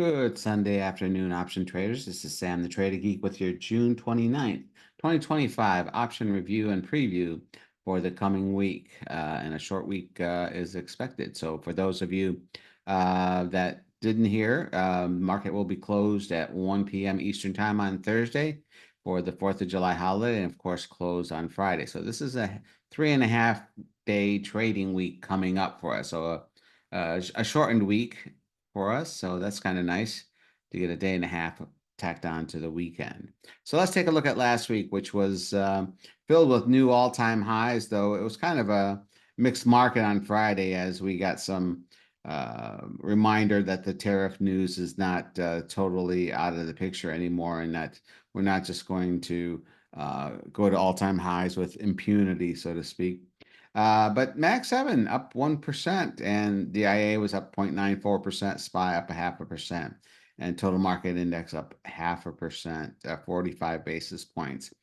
Good Sunday afternoon, option traders. This is Sam, the Trader Geek, with your June 29th, 2025 option review and preview for the coming week. And a short week is expected. So, for those of you that didn't hear, market will be closed at 1 p.m. Eastern Time on Thursday for the 4th of July holiday, and of course, closed on Friday. So, this is a 3.5 day trading week coming up for us. So, a shortened week for us. So that's kind of nice to get a day and a half tacked on to the weekend. So let's take a look at last week, which was filled with new all-time highs, though it was kind of a mixed market on Friday as we got some reminder that the tariff news is not totally out of the picture anymore, and that we're not just going to go to all-time highs with impunity, so to speak. But Mag 7 up 1%, and the IA was up 0.94%, SPY up 0.5%, and total market index up 0.5%, 45 basis points.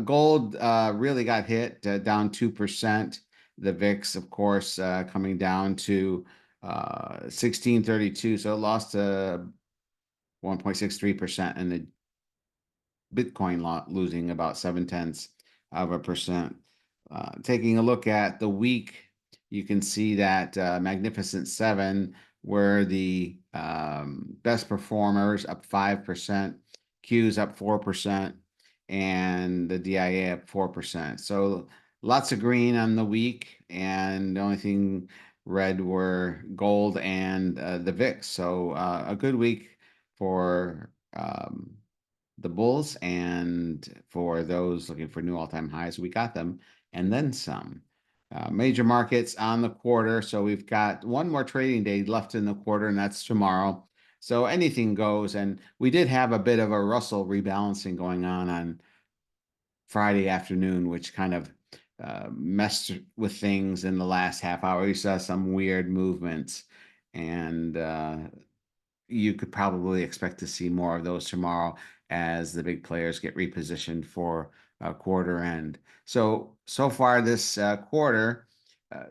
Gold really got hit, down 2%. The VIX, of course, coming down to 1632, so it lost 1.63%, and the Bitcoin losing about 0.7%. Taking a look at the week, you can see that Magnificent Seven were the best performers, up 5%, Q's up 4%, and the DIA up 4%. So lots of green on the week, and the only thing red were gold and the VIX. So a good week for the bulls, and for those looking for new all-time highs, we got them and then some. Major markets on the quarter. So we've got one more trading day left in the quarter, and that's tomorrow. So anything goes. And we did have a bit of a Russell rebalancing going on Friday afternoon, which kind of messed with things in the last half hour. We saw some weird movements, and you could probably expect to see more of those tomorrow as the big players get repositioned for quarter end. So far this quarter, uh,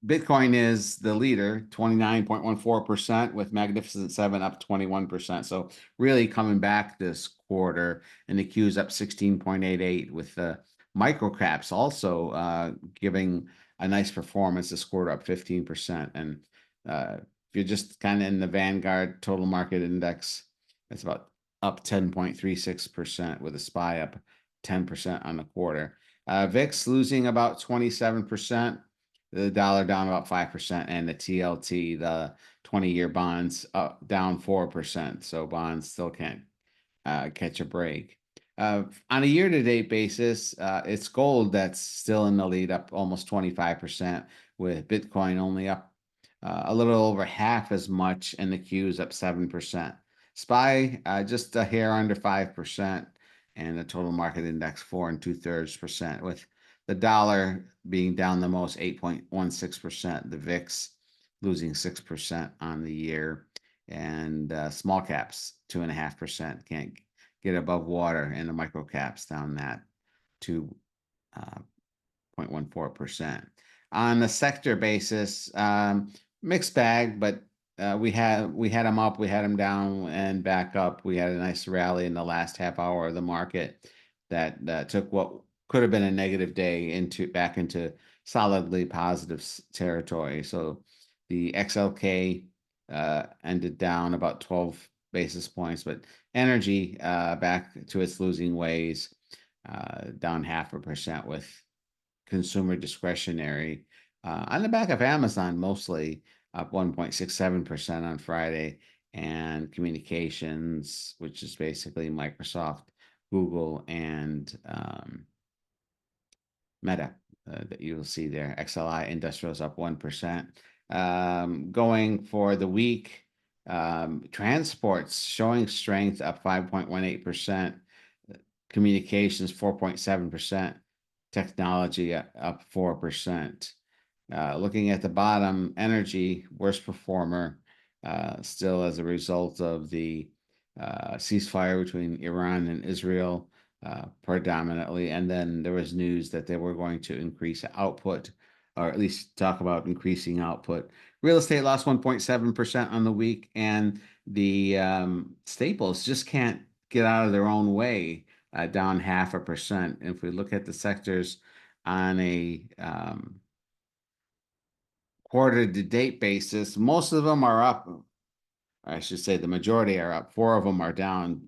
Bitcoin is the leader, 29.14%, with Magnificent Seven up 21%. So really coming back this quarter, and the Q's up 16.88, with the micro caps also giving a nice performance this quarter, up 15%. And if you're just kind of in the Vanguard total market index, it's about up 10.36%, with a SPY up 10% on the quarter. VIX losing about 27%, the dollar down about 5%, and the TLT, the 20-year bonds, down 4%. So bonds still can't catch a break. On a year-to-date basis, it's gold that's still in the lead, up almost 25%, with Bitcoin only up a little over half as much, and the Q is up 7%. SPY just a hair under 5%, and the total market index 4 2/3%, with the dollar being down the most, 8.16%. The VIX losing 6% on the year, and small caps 2.5%, can't get above water, and the micro caps down that 2.14%. On the sector basis, mixed bag, but we had them up, we had them down, and back up. We had a nice rally in the last half hour of the market that took what could have been a negative day back into solidly positive territory. So the XLK ended down about 12 basis points, but energy back to its losing ways, down 0.5%, with consumer discretionary on the back of Amazon, mostly up 1.67% on Friday, and communications, which is basically Microsoft, Google, and Meta, that you'll see there. XLI Industrials up 1%. Going for the week, transports showing strength, up 5.18%. Communications 4.7%. Technology up 4%. Looking at the bottom, energy, worst performer, still as a result of the ceasefire between Iran and Israel, predominantly. And then there was news that they were going to increase output, or at least talk about increasing output Real estate lost 1.7% on the week, and the staples just can't get out of their own way, down 0.5%. If we look at the sectors on a quarter to date basis, most of them are up. I should say the majority are up. Four of them are down.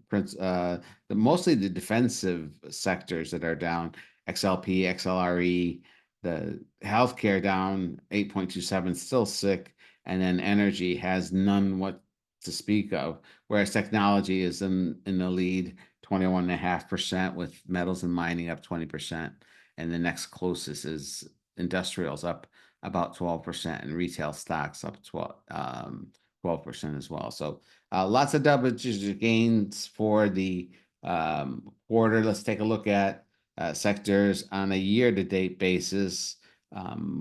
Mostly the defensive sectors that are down. XLP, XLRE, the healthcare down 8.27, still sick, and then energy has none what to speak of. Whereas technology is in the lead, 21.5%, with metals and mining up 20%, and the next closest is industrials up about 12%, and retail stocks up 12% as well. So lots of double-digit gains for the quarter. Let's take a look at sectors on a year-to-date basis.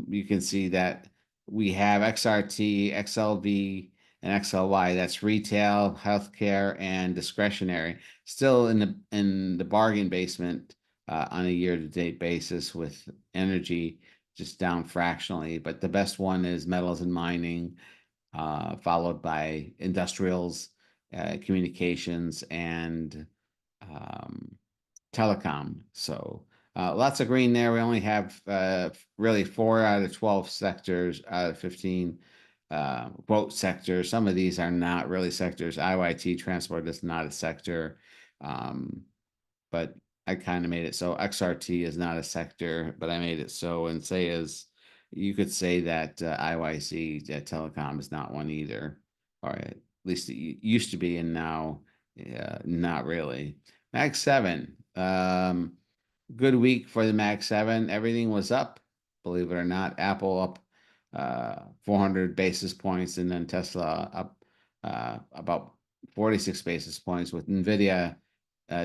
You can see that we have XRT, XLV, and XLY. That's retail, healthcare, and discretionary. Still in the bargain basement on a year-to-date basis, with energy just down fractionally. But the best one is metals and mining, followed by industrials, communications, and telecom. So lots of green there. We only have really 4 out of 12 sectors out of 15 quote sectors. Some of these are not really sectors. IYT transport is not a sector, but I kind of made it so. XRT is not a sector, but I made it so. And say is, you could say that IYC telecom is not one either, or at least it used to be, and now not really. Mag 7, good week for the Mag 7. Everything was up, believe it or not. Apple up 400 basis points, and then Tesla up about 46 basis points, with NVIDIA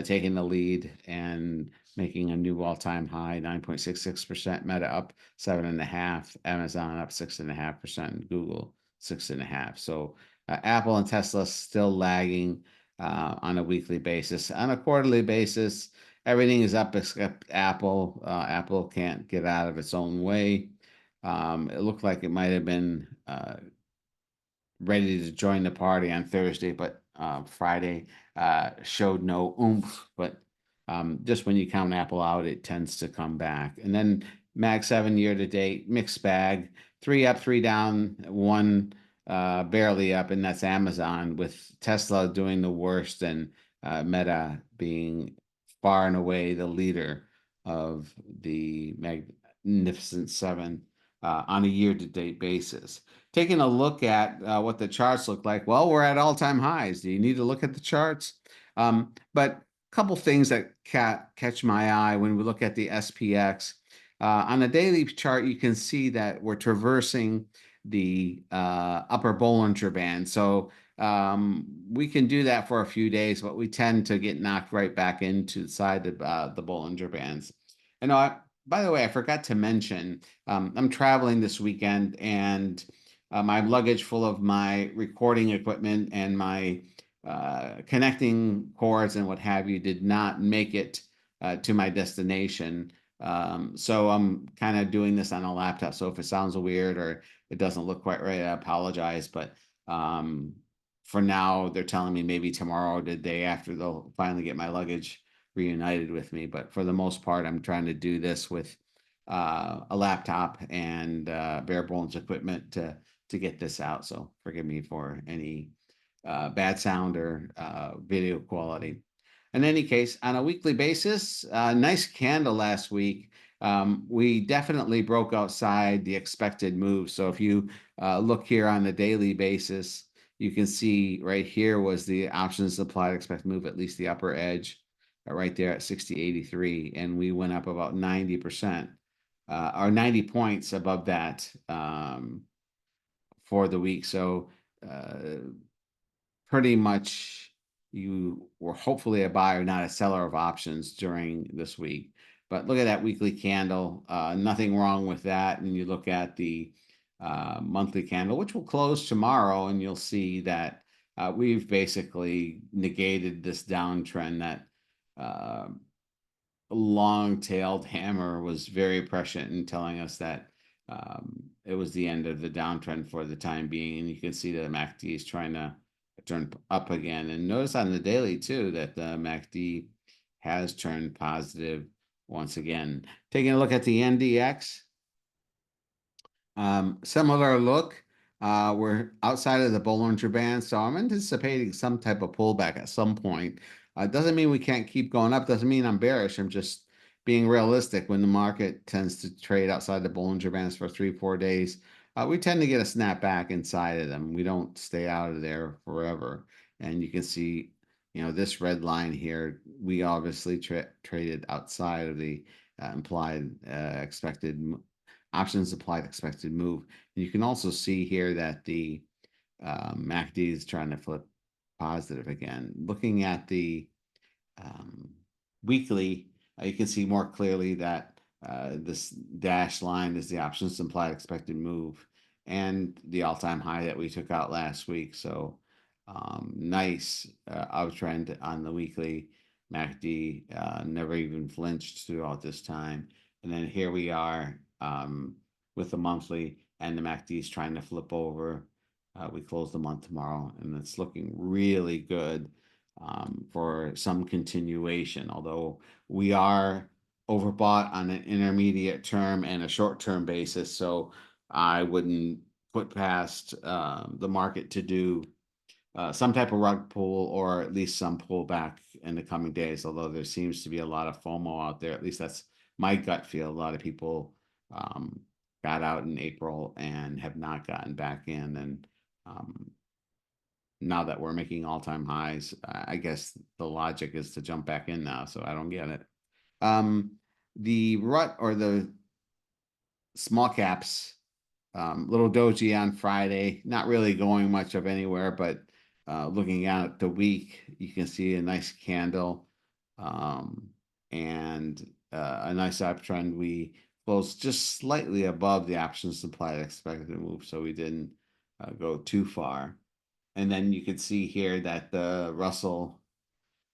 taking the lead and making a new all-time high, 9.66%. Meta up 7.5%, Amazon up 6.5%, Google 6.5%. So Apple and Tesla still lagging on a weekly basis. On a quarterly basis, everything is up except Apple. Apple can't get out of its own way. It looked like it might have been ready to join the party on Thursday, but Friday showed no oomph. But just when you count Apple out, it tends to come back. And then Mag 7 year to date, mixed bag, 3 up, 3 down, 1 barely up, and that's Amazon, with Tesla doing the worst, and Meta being far and away the leader of the Magnificent Seven on a year-to-date basis. Taking a look at what the charts look like, well, we're at all-time highs. Do you need to look at the charts? But a couple things that catch my eye when we look at the SPX. On a daily chart, you can see that we're traversing the upper Bollinger Band. So we can do that for a few days, but we tend to get knocked right back into the side of the Bollinger Bands. And by the way, I forgot to mention, I'm traveling this weekend, and my luggage full of my recording equipment and my connecting cords and what have you did not make it to my destination. So I'm kind of doing this on a laptop. So if it sounds weird or it doesn't look quite right, I apologize. But for now, they're telling me maybe tomorrow or the day after they'll finally get my luggage reunited with me. But for the most part, I'm trying to do this with a laptop and bare bones equipment to get this out. So forgive me for any bad sound or video quality. In any case, on a weekly basis, nice candle last week. We definitely broke outside the expected move. So if you look here on the daily basis, you can see right here was the options applied expected move, at least the upper edge, right there at 60.83, and we went up about 90%, or 90 points above that for the week. So pretty much you were hopefully a buyer, not a seller of options during this week. But look at that weekly candle, nothing wrong with that. And you look at the monthly candle, which will close tomorrow, and you'll see that we've basically negated this downtrend. That long-tailed hammer was very prescient in telling us that it was the end of the downtrend for the time being, and you can see that the MACD is trying to turn up again. And notice on the daily too that the MACD has turned positive once again. Taking a look at the NDX, similar look. We're outside of the Bollinger Band, so I'm anticipating some type of pullback at some point. Doesn't mean we can't keep going up. Doesn't mean I'm bearish. I'm just being realistic. When the market tends to trade outside the Bollinger Bands for 3-4 days, we tend to get a snapback inside of them. We don't stay out of there forever. And you can see, this red line here, we obviously traded outside of the implied expected options applied expected move. And you can also see here that the MACD is trying to flip positive again. Looking at the weekly, you can see more clearly that this dashed line is the options implied expected move and the all-time high that we took out last week. So nice uptrend on the weekly. MACD never even flinched throughout this time. And then here we are with the monthly, and the MACD is trying to flip over. We close the month tomorrow, and it's looking really good for some continuation, although we are overbought on an intermediate term and a short-term basis. So I wouldn't put past the market to do some type of rug pull or at least some pullback in the coming days, although there seems to be a lot of FOMO out there. At least that's my gut feel. A lot of people got out in April and have not gotten back in. And now that we're making all-time highs, I guess the logic is to jump back in now. So I don't get it. The rut or the small caps, little doji on Friday, not really going much of anywhere, but looking at the week, you can see a nice candle and a nice uptrend. We closed just slightly above the options supplied expected move, so we didn't go too far. And then you can see here that the Russell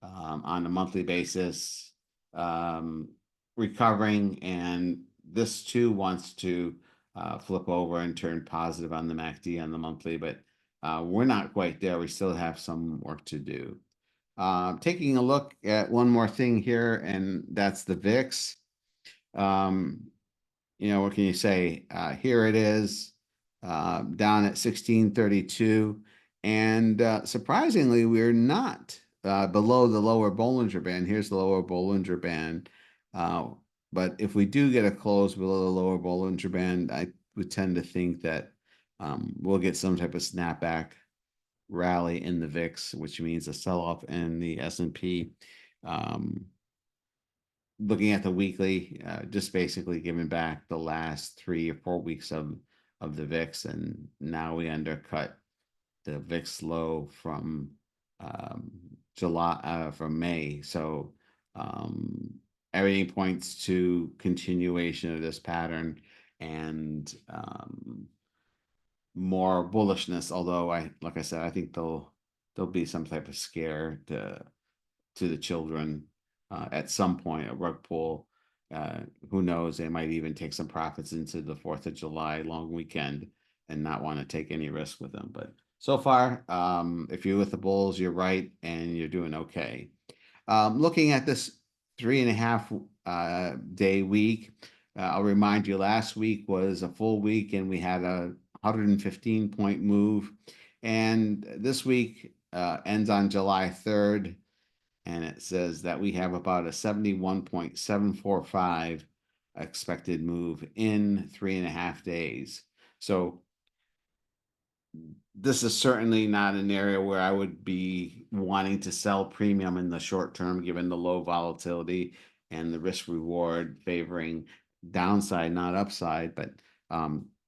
on a monthly basis recovering, and this too wants to flip over and turn positive on the MACD on the monthly, but we're not quite there. We still have some work to do. Taking a look at one more thing here, and that's the VIX. What can you say? Here it is, down at 1632. And surprisingly, we're not below the lower Bollinger Band. Here's the lower Bollinger Band. But if we do get a close below the lower Bollinger Band, I would tend to think that we'll get some type of snapback rally in the VIX, which means a sell-off in the S&P. Looking at the weekly, just basically giving back the last 3 or 4 weeks of the VIX, and now we undercut the VIX low from from May. So everything points to continuation of this pattern and more bullishness. Although like I said, I think there'll be some type of scare to the children at some point, a rug pull. Who knows? They might even take some profits into the 4th of July long weekend and not want to take any risk with them. But so far, if you're with the bulls, you're right, and you're doing okay. Looking at this 3.5 day week, I'll remind you, last week was a full week, and we had a 115-point move. And this week ends on July 3rd, and it says that we have about a 71.745 expected move in 3.5 days. So this is certainly not an area where I would be wanting to sell premium in the short term, given the low volatility and the risk reward favoring downside, not upside. But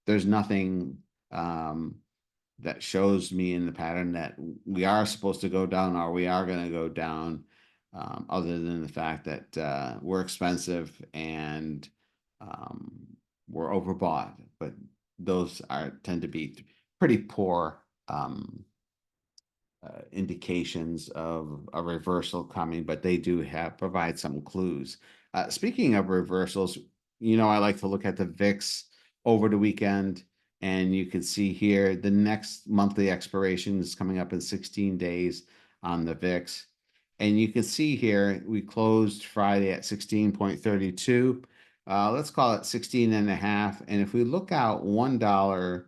there's nothing that shows me in the pattern that we are supposed to go down or we are going to go down, other than the fact that we're expensive and we're overbought. But those tend to be pretty poor indications of a reversal coming, but they do provide some clues. Speaking of reversals, I like to look at the VIX over the weekend. And you can see here the next monthly expiration is coming up in 16 days on the VIX. And you can see here we closed Friday at 16.32. Let's call it 16 and a half. And if we look out $1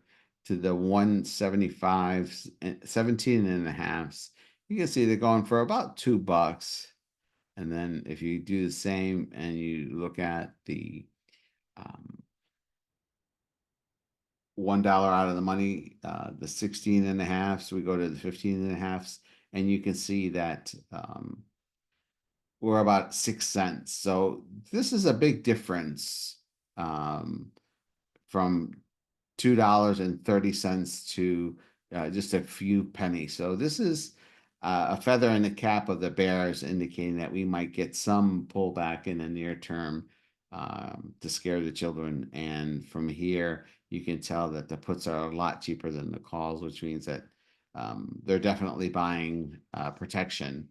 to the 175, 17 and a half, you can see they're going for about $2. And then if you do the same and you look at the $1 out of the money, the 16 and a half, so we go to the 15 and a half, and you can see that we're about 6 cents. So this is a big difference from $2.30 to just a few pennies. So this is a feather in the cap of the bears, indicating that we might get some pullback in the near term to scare the children. And from here, you can tell that the puts are a lot cheaper than the calls, which means that they're definitely buying protection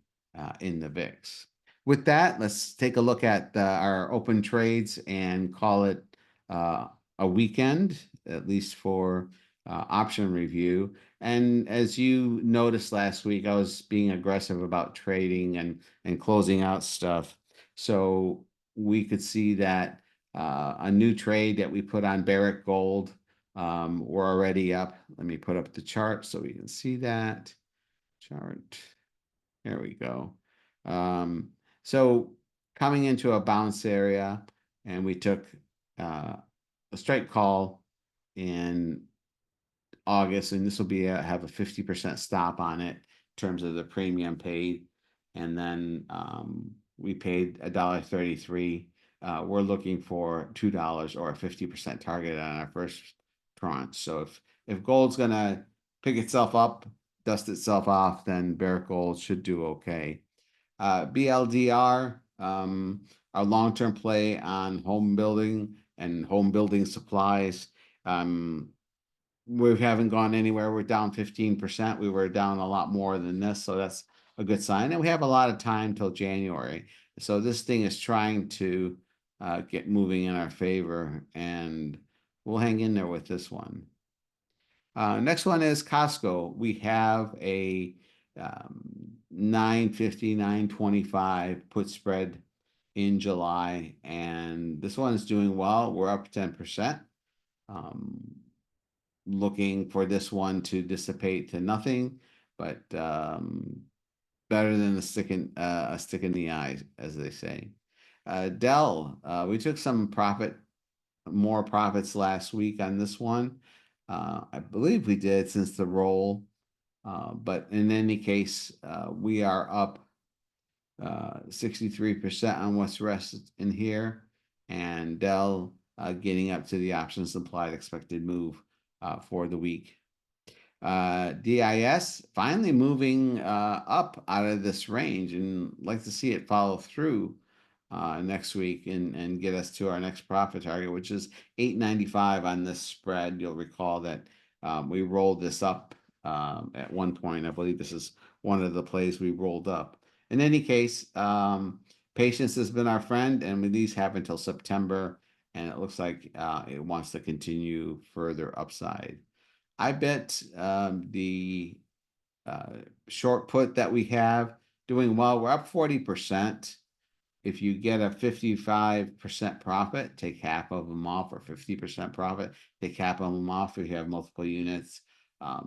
in the VIX. With that, let's take a look at our open trades and call it a weekend, at least for option review. And as you noticed last week, I was being aggressive about trading and closing out stuff. So we could see that a new trade that we put on Barrick Gold, we're already up. Let me put up the chart so we can see that chart. There we go. So coming into a bounce area, and we took a straight call in August, and this will be have a 50% stop on it in terms of the premium paid, and then we paid $1.33. We're looking for $2 or a 50% target on our first tranche. So if gold's gonna pick itself up, dust itself off, then Barrick Gold should do okay. BLDR, our long-term play on home building and home building supplies. We haven't gone anywhere. We're down 15%. We were down a lot more than this, so that's a good sign. And we have a lot of time till January. So this thing is trying to get moving in our favor, and we'll hang in there with this one. Next one is Costco. We have a 950, 925 put spread in July, and this one is doing well. We're up 10%. Looking for this one to dissipate to nothing, but better than a stick in the eye, as they say. Dell, we took some more profits last week on this one. I believe we did since the roll, but in any case, we are up 63% on what's rested in here, and Dell getting up to the options implied expected move for the week. DIS finally moving up out of this range, and like to see it follow through next week and get us to our next profit target, which is 895 on this spread. You'll recall that we rolled this up at one point. I believe this is one of the plays we rolled up. In any case, patience has been our friend, and these have until September, and it looks like it wants to continue further upside. I bet the short put that we have doing well. We're up 40%. If you get a 55% profit, take half of them off, or 50% profit, take half of them off if you have multiple units,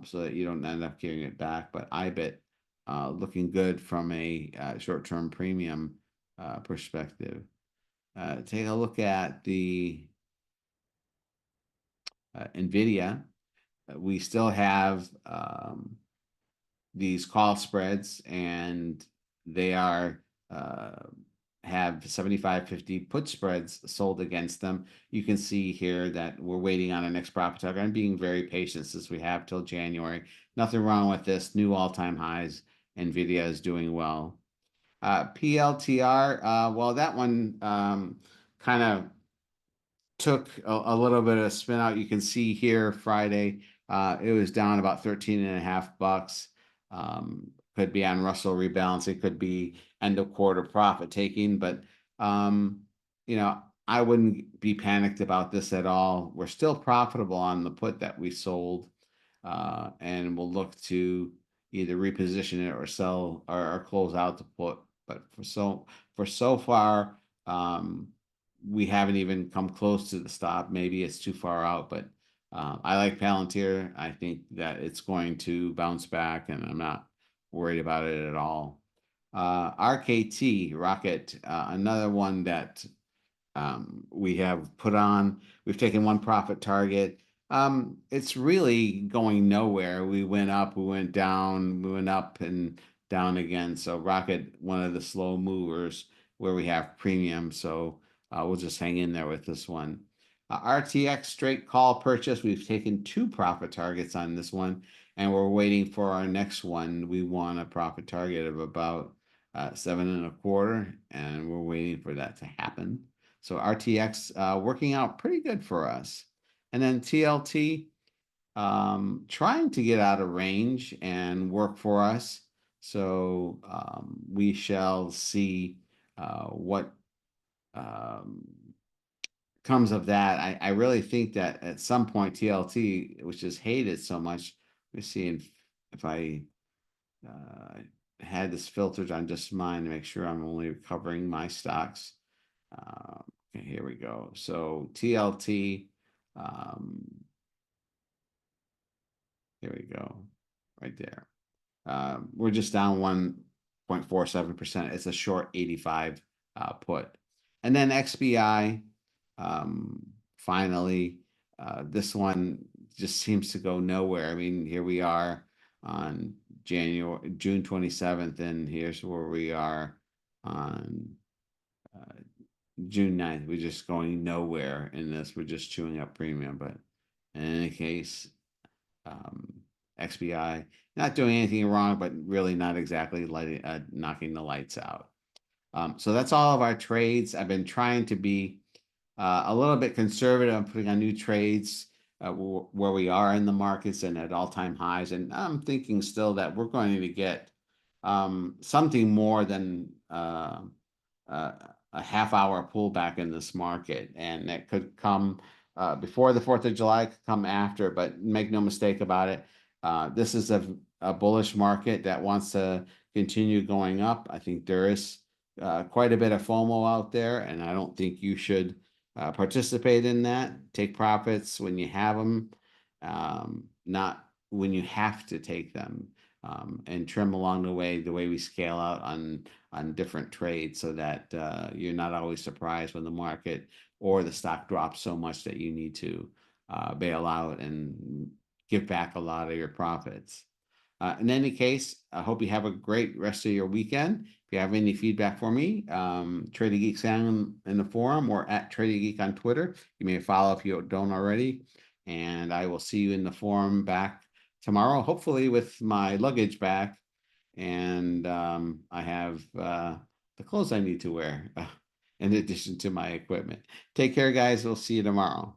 so that you don't end up giving it back. But I bet looking good from a short-term premium perspective. Take a look at the NVIDIA. We still have these call spreads, and they are have 75/50 put spreads sold against them. You can see here that we're waiting on our next profit target. I'm being very patient since we have till January. Nothing wrong with this. New all-time highs. NVIDIA is doing well. PLTR, well, that one kind of took a little bit of a spin out. You can see here Friday, it was down about 13 and a half bucks. Could be on Russell rebalancing, could be end of quarter profit taking, but you know, I wouldn't be panicked about this at all. We're still profitable on the put that we sold, and we'll look to either reposition it or sell or close out the put. But for so far, um, we haven't even come close to the stop. Maybe it's too far out, but I like Palantir. I think that it's going to bounce back, and I'm not worried about it at all. RKT, Rocket, another one that we have put on. We've taken one profit target. It's really going nowhere. We went up, we went down, we went up and down again. So Rocket, one of the slow movers where we have premium. So we'll just hang in there with this one. RTX straight call purchase. We've taken two profit targets on this one, and we're waiting for our next one. We want a profit target of about 7.25, and we're waiting for that to happen. So RTX working out pretty good for us. And then TLT trying to get out of range and work for us. So we shall see what um, comes of that. I really think that at some point TLT, which is hated so much, let me see if I uh, had this filtered on just mine to make sure I'm only covering my stocks. Okay, here we go. So TLT, um, here we go, right there. We're just down 1.47%. It's a short 85 put. And then XBI, finally, this one just seems to go nowhere. I mean, here we are on June 27th, and here's where we are on uh, June 9th. We're just going nowhere in this. We're just chewing up premium. But in any case, um, XBI not doing anything wrong, but really not exactly knocking the lights out. So that's all of our trades. I've been trying to be a little bit conservative. I'm putting on new trades where we are in the markets and at all-time highs. And I'm thinking still that we're going to get something more than uh, a half-hour pullback in this market, and that could come before the 4th of July, could come after. But make no mistake about it, this is a bullish market that wants to continue going up. I think there is quite a bit of FOMO out there, and I don't think you should participate in that. Take profits when you have them, not when you have to take them, and trim along the way we scale out on different trades, so that you're not always surprised when the market or the stock drops so much that you need to bail out and give back a lot of your profits. In any case, I hope you have a great rest of your weekend. If you have any feedback for me, Trading Geek Sound in the forum or at Trading Geek on Twitter. You may follow if you don't already. And I will see you in the forum back tomorrow, hopefully with my luggage back. And I have the clothes I need to wear in addition to my equipment. Take care, guys. We'll see you tomorrow.